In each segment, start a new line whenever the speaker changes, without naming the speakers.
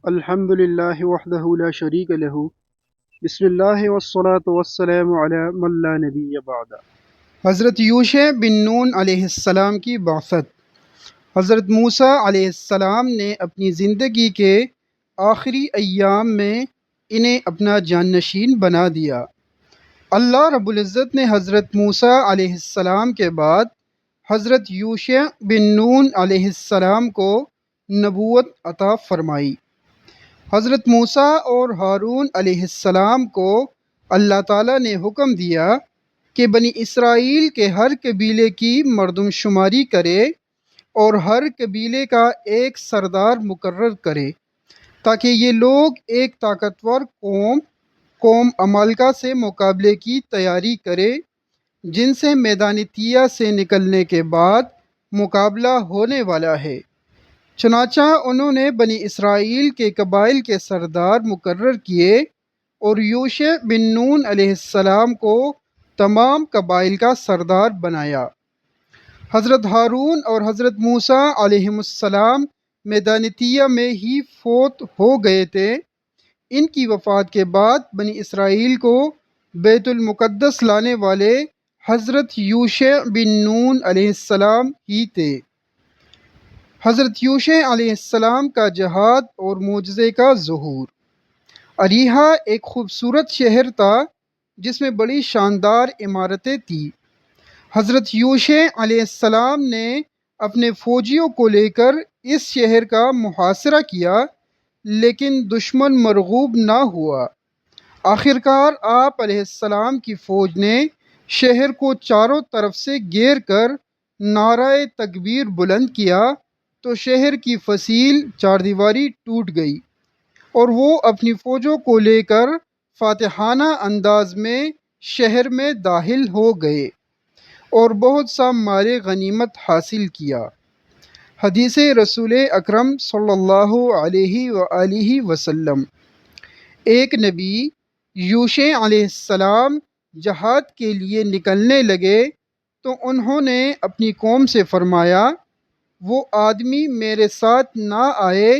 الحمد للہ وحدہ لا شریک لہ بسم اللہ والصلاة والسلام علی من لا نبی بعد۔ حضرت یوشع بن نون علیہ السلام کی بعثت۔ حضرت موسیٰ علیہ السلام نے اپنی زندگی کے آخری ایام میں انہیں اپنا جانشین بنا دیا۔ اللہ رب العزت نے حضرت موسیٰ علیہ السلام کے بعد حضرت یوشع بن نون علیہ السلام کو نبوت عطا فرمائی۔ حضرت موسیٰ اور ہارون علیہ السلام کو اللہ تعالیٰ نے حکم دیا کہ بنی اسرائیل کے ہر قبیلے کی مردم شماری کرے اور ہر قبیلے کا ایک سردار مقرر کرے تاکہ یہ لوگ ایک طاقتور قوم عمالقہ سے مقابلے کی تیاری کرے جن سے میدان طیہ سے نکلنے کے بعد مقابلہ ہونے والا ہے۔ چنانچہ انہوں نے بنی اسرائیل کے قبائل کے سردار مقرر کیے اور یوشع بن نون علیہ السلام کو تمام قبائل کا سردار بنایا۔ حضرت ہارون اور حضرت موسیٰ علیہم السلام میدان طیہ میں ہی فوت ہو گئے تھے۔ ان کی وفات کے بعد بنی اسرائیل کو بیت المقدس لانے والے حضرت یوشع بن نون علیہ السلام ہی تھے۔ حضرت یوشع علیہ السلام کا جہاد اور معجزے کا ظہور۔ اریحا ایک خوبصورت شہر تھا جس میں بڑی شاندار عمارتیں تھیں۔ حضرت یوشع علیہ السلام نے اپنے فوجیوں کو لے کر اس شہر کا محاصرہ کیا لیکن دشمن مرغوب نہ ہوا۔ آخرکار آپ علیہ السلام کی فوج نے شہر کو چاروں طرف سے گھیر کر نعرہ تکبیر بلند کیا تو شہر کی فصیل چار دیواری ٹوٹ گئی اور وہ اپنی فوجوں کو لے کر فاتحانہ انداز میں شہر میں داخل ہو گئے اور بہت سا مال غنیمت حاصل کیا۔ حدیث رسول اکرم صلی اللہ علیہ وآلہ وسلم۔ ایک نبی یوشع علیہ السلام جہاد کے لیے نکلنے لگے تو انہوں نے اپنی قوم سے فرمایا، وہ آدمی میرے ساتھ نہ آئے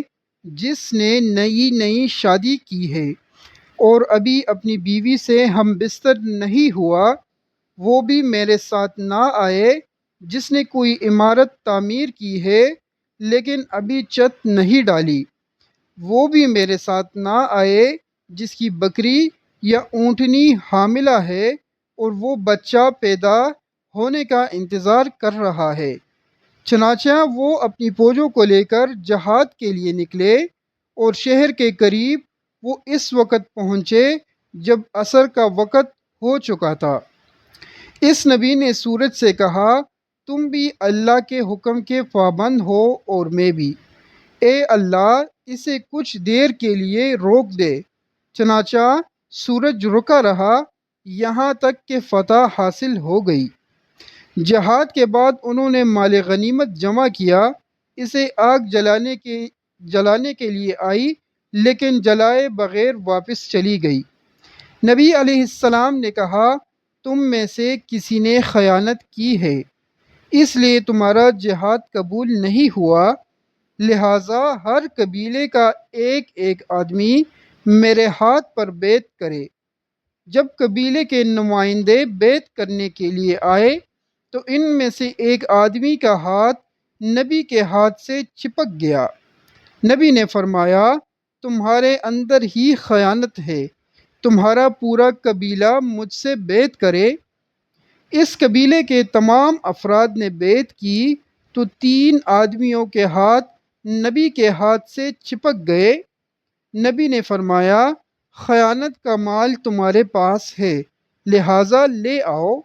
جس نے نئی شادی کی ہے اور ابھی اپنی بیوی سے ہم بستر نہیں ہوا، وہ بھی میرے ساتھ نہ آئے جس نے کوئی عمارت تعمیر کی ہے لیکن ابھی چھت نہیں ڈالی، وہ بھی میرے ساتھ نہ آئے جس کی بکری یا اونٹنی حاملہ ہے اور وہ بچہ پیدا ہونے کا انتظار کر رہا ہے۔ چنانچہ وہ اپنی فوجوں کو لے کر جہاد کے لیے نکلے اور شہر کے قریب وہ اس وقت پہنچے جب عصر کا وقت ہو چکا تھا۔ اس نبی نے سورج سے کہا، تم بھی اللہ کے حکم کے پابند ہو اور میں بھی، اے اللہ اسے کچھ دیر کے لیے روک دے۔ چنانچہ سورج رکا رہا یہاں تک کہ فتح حاصل ہو گئی۔ جہاد کے بعد انہوں نے مال غنیمت جمع کیا، اسے آگ جلانے کے لیے آئی لیکن جلائے بغیر واپس چلی گئی۔ نبی علیہ السلام نے کہا، تم میں سے کسی نے خیانت کی ہے اس لیے تمہارا جہاد قبول نہیں ہوا، لہٰذا ہر قبیلے کا ایک ایک آدمی میرے ہاتھ پر بیعت کرے۔ جب قبیلے کے نمائندے بیعت کرنے کے لیے آئے تو ان میں سے ایک آدمی کا ہاتھ نبی کے ہاتھ سے چپک گیا۔ نبی نے فرمایا، تمہارے اندر ہی خیانت ہے، تمہارا پورا قبیلہ مجھ سے بیعت کرے۔ اس قبیلے کے تمام افراد نے بیعت کی تو 3 آدمیوں کے ہاتھ نبی کے ہاتھ سے چپک گئے۔ نبی نے فرمایا، خیانت کا مال تمہارے پاس ہے لہٰذا لے آؤ۔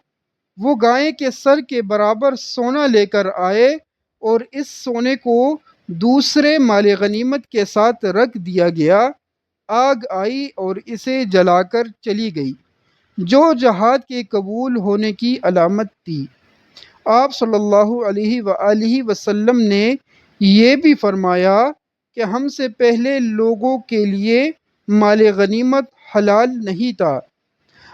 وہ گائے کے سر کے برابر سونا لے کر آئے اور اس سونے کو دوسرے مال غنیمت کے ساتھ رکھ دیا گیا۔ آگ آئی اور اسے جلا کر چلی گئی جو جہاد کے قبول ہونے کی علامت تھی۔ آپ صلی اللہ علیہ وآلہ وسلم نے یہ بھی فرمایا کہ ہم سے پہلے لوگوں کے لیے مال غنیمت حلال نہیں تھا،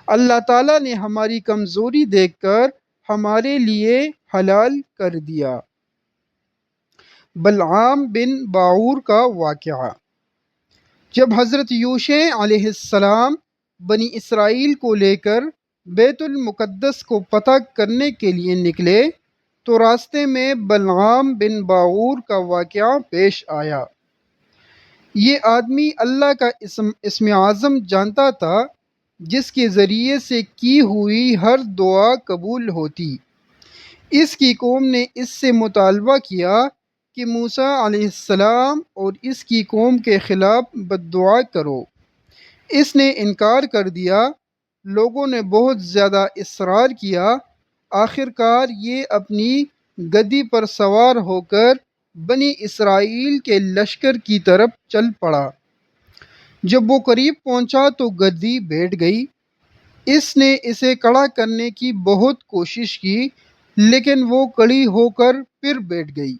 اللہ تعالیٰ نے ہماری کمزوری دیکھ کر ہمارے لیے حلال کر دیا۔ بلعام بن باعور کا واقعہ۔ جب حضرت یوشع علیہ السلام بنی اسرائیل کو لے کر بیت المقدس کو فتح کرنے کے لیے نکلے تو راستے میں بلعام بن باعور کا واقعہ پیش آیا۔ یہ آدمی اللہ کا اسم اعظم جانتا تھا جس کے ذریعے سے کی ہوئی ہر دعا قبول ہوتی۔ اس کی قوم نے اس سے مطالبہ کیا کہ موسیٰ علیہ السلام اور اس کی قوم کے خلاف بددعا کرو۔ اس نے انکار کر دیا۔ لوگوں نے بہت زیادہ اصرار کیا۔ آخر کار یہ اپنی گدی پر سوار ہو کر بنی اسرائیل کے لشکر کی طرف چل پڑا۔ جب وہ قریب پہنچا تو گدی بیٹھ گئی۔ اس نے اسے کھڑا کرنے کی بہت کوشش کی لیکن وہ کھڑی ہو کر پھر بیٹھ گئی۔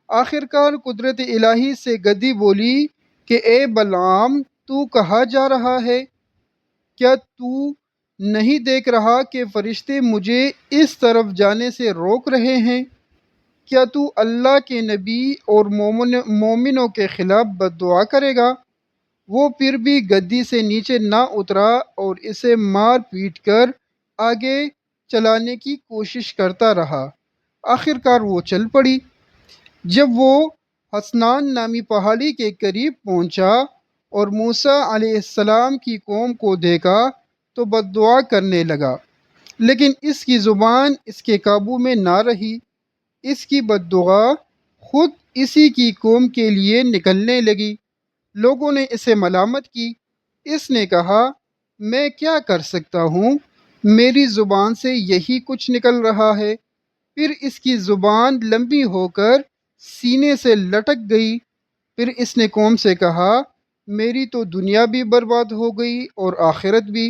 آخر کار قدرت الہی سے گدی بولی کہ اے بلعام، تو کہاں جا رہا ہے؟ کیا تو نہیں دیکھ رہا کہ فرشتے مجھے اس طرف جانے سے روک رہے ہیں؟ کیا تو اللہ کے نبی اور مومنوں کے خلاف بددعا کرے گا؟ وہ پھر بھی گدی سے نیچے نہ اترا اور اسے مار پیٹ کر آگے چلانے کی کوشش کرتا رہا۔ آخر کار وہ چل پڑی۔ جب وہ حسنان نامی پہاڑی کے قریب پہنچا اور موسیٰ علیہ السلام کی قوم کو دیکھا تو بددعا کرنے لگا، لیکن اس کی زبان اس کے قابو میں نہ رہی۔ اس کی بددعا خود اسی کی قوم کے لیے نکلنے لگی۔ لوگوں نے اسے ملامت کی۔ اس نے کہا، میں کیا کر سکتا ہوں؟ میری زبان سے یہی کچھ نکل رہا ہے۔ پھر اس کی زبان لمبی ہو کر سینے سے لٹک گئی۔ پھر اس نے قوم سے کہا، میری تو دنیا بھی برباد ہو گئی اور آخرت بھی۔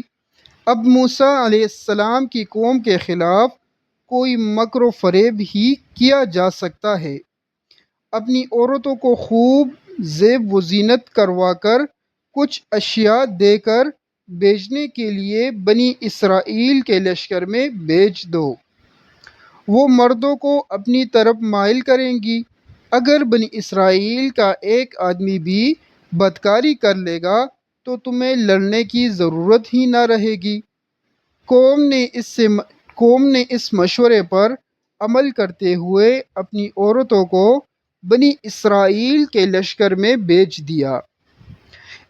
اب موسیٰ علیہ السلام کی قوم کے خلاف کوئی مکر و فریب ہی کیا جا سکتا ہے۔ اپنی عورتوں کو خوب زیب و زینت کروا کر کچھ اشیاء دے کر بیچنے کے لیے بنی اسرائیل کے لشکر میں بیچ دو۔ وہ مردوں کو اپنی طرف مائل کریں گی۔ اگر بنی اسرائیل کا ایک آدمی بھی بدکاری کر لے گا تو تمہیں لڑنے کی ضرورت ہی نہ رہے گی۔ قوم نے اس مشورے پر عمل کرتے ہوئے اپنی عورتوں کو بنی اسرائیل کے لشکر میں بیچ دیا۔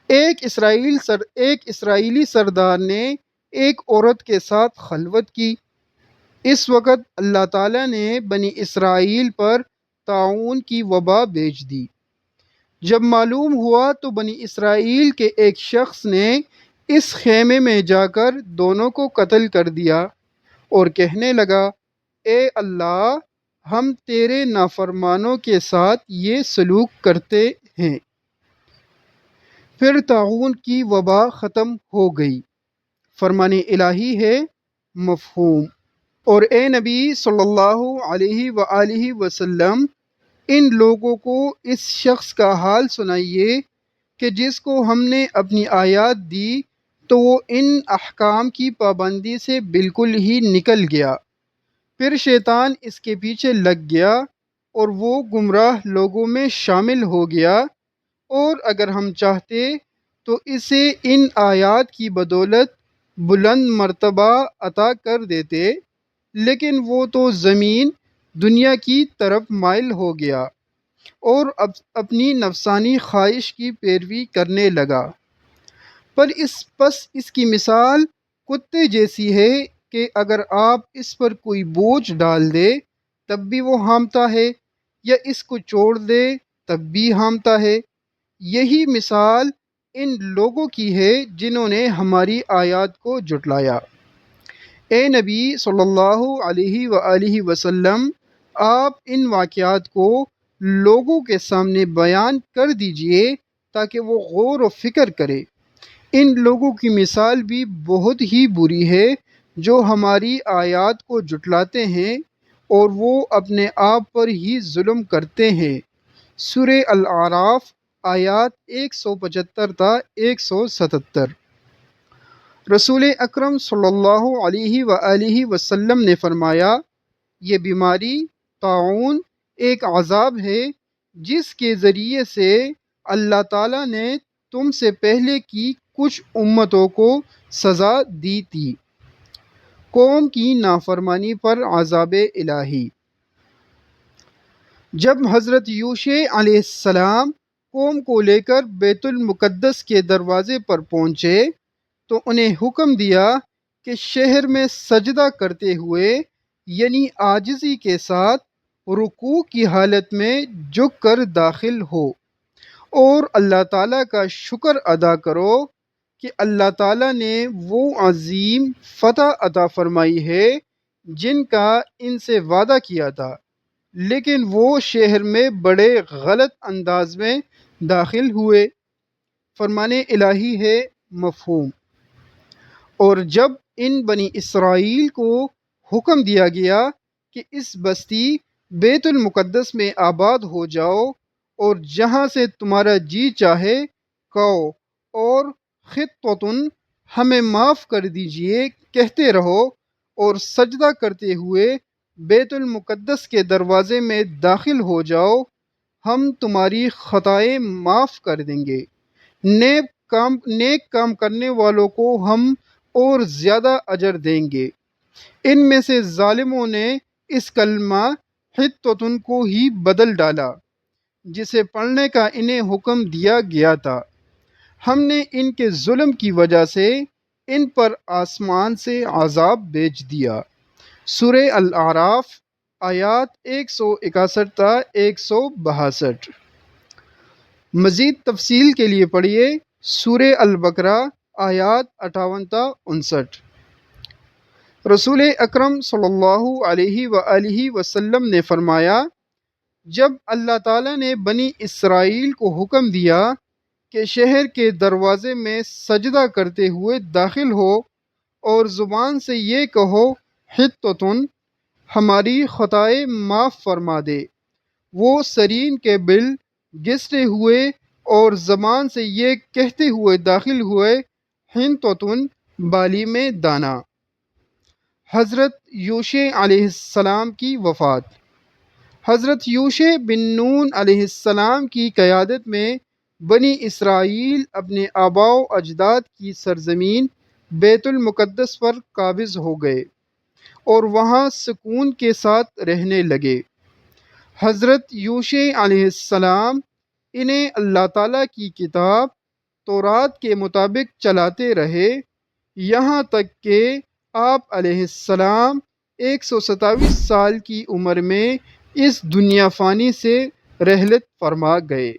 ایک اسرائیلی سردار نے ایک عورت کے ساتھ خلوت کی۔ اس وقت اللہ تعالیٰ نے بنی اسرائیل پر طاعون کی وبا بھیج دی۔ جب معلوم ہوا تو بنی اسرائیل کے ایک شخص نے اس خیمے میں جا کر دونوں کو قتل کر دیا اور کہنے لگا، اے اللہ، ہم تیرے نافرمانوں کے ساتھ یہ سلوک کرتے ہیں۔ پھر طاعون کی وبا ختم ہو گئی۔ فرمان الہی ہے مفہوم۔ اور اے نبی صلی اللہ علیہ وآلہ وسلم، ان لوگوں کو اس شخص کا حال سنائیے کہ جس کو ہم نے اپنی آیات دی تو وہ ان احکام کی پابندی سے بالکل ہی نکل گیا۔ پھر شیطان اس کے پیچھے لگ گیا اور وہ گمراہ لوگوں میں شامل ہو گیا، اور اگر ہم چاہتے تو اسے ان آیات کی بدولت بلند مرتبہ عطا کر دیتے، لیکن وہ تو زمین دنیا کی طرف مائل ہو گیا اور اپنی نفسانی خواہش کی پیروی کرنے لگا۔ پس اس کی مثال کتے جیسی ہے کہ اگر آپ اس پر کوئی بوجھ ڈال دے تب بھی وہ ہامتا ہے، یا اس کو چھوڑ دے تب بھی ہامتا ہے۔ یہی مثال ان لوگوں کی ہے جنہوں نے ہماری آیات کو جھٹلایا۔ اے نبی صلی اللہ علیہ وآلہ وسلم، آپ ان واقعات کو لوگوں کے سامنے بیان کر دیجئے تاکہ وہ غور و فکر کرے۔ ان لوگوں کی مثال بھی بہت ہی بری ہے جو ہماری آیات کو جھٹلاتے ہیں اور وہ اپنے آپ پر ہی ظلم کرتے ہیں۔ سورہ الاعراف آیات 175 تا 177۔ رسول اکرم صلی اللہ علیہ وآلہ وسلم نے فرمایا، یہ بیماری طاعون ایک عذاب ہے جس کے ذریعے سے اللہ تعالیٰ نے تم سے پہلے کی کچھ امتوں کو سزا دی تھی۔ قوم کی نافرمانی پر عذاب الہی۔ جب حضرت یوشع علیہ السلام قوم کو لے کر بیت المقدس کے دروازے پر پہنچے تو انہیں حکم دیا کہ شہر میں سجدہ کرتے ہوئے یعنی عاجزی کے ساتھ رکوع کی حالت میں جھک کر داخل ہو اور اللہ تعالیٰ کا شکر ادا کرو کہ اللہ تعالیٰ نے وہ عظیم فتح عطا فرمائی ہے جن کا ان سے وعدہ کیا تھا، لیکن وہ شہر میں بڑے غلط انداز میں داخل ہوئے۔ فرمان الہی ہے مفہوم۔ اور جب ان بنی اسرائیل کو حکم دیا گیا کہ اس بستی بیت المقدس میں آباد ہو جاؤ اور جہاں سے تمہارا جی چاہے کھاؤ اور خطوطن ہمیں معاف کر دیجئے کہتے رہو اور سجدہ کرتے ہوئے بیت المقدس کے دروازے میں داخل ہو جاؤ، ہم تمہاری خطائیں معاف کر دیں گے، نیک کام کرنے والوں کو ہم اور زیادہ اجر دیں گے۔ ان میں سے ظالموں نے اس کلمہ حطتن کو ہی بدل ڈالا جسے پڑھنے کا انہیں حکم دیا گیا تھا۔ ہم نے ان کے ظلم کی وجہ سے ان پر آسمان سے عذاب بھیج دیا۔ سورہ الاعراف آیات 161 تا 162۔ مزید تفصیل کے لیے پڑھیے سورہ البقرہ آیات 58 تا 59۔ رسول اکرم صلی اللہ علیہ وآلہ وسلم نے فرمایا، جب اللہ تعالیٰ نے بنی اسرائیل کو حکم دیا کہ شہر کے دروازے میں سجدہ کرتے ہوئے داخل ہو اور زبان سے یہ کہو حطتن ہماری خطائیں معاف فرما دے، وہ سرین کے بل گھستے ہوئے اور زبان سے یہ کہتے ہوئے داخل ہوئے حنطتن بالی میں دانا۔ حضرت یوشع علیہ السلام کی وفات۔ حضرت یوشع بن نون علیہ السلام کی قیادت میں بنی اسرائیل اپنے آباء و اجداد کی سرزمین بیت المقدس پر قابض ہو گئے اور وہاں سکون کے ساتھ رہنے لگے۔ حضرت یوشع علیہ السلام انہیں اللہ تعالیٰ کی کتاب تورات کے مطابق چلاتے رہے یہاں تک کہ آپ علیہ السلام 127 سال کی عمر میں اس دنیا فانی سے رحلت فرما گئے۔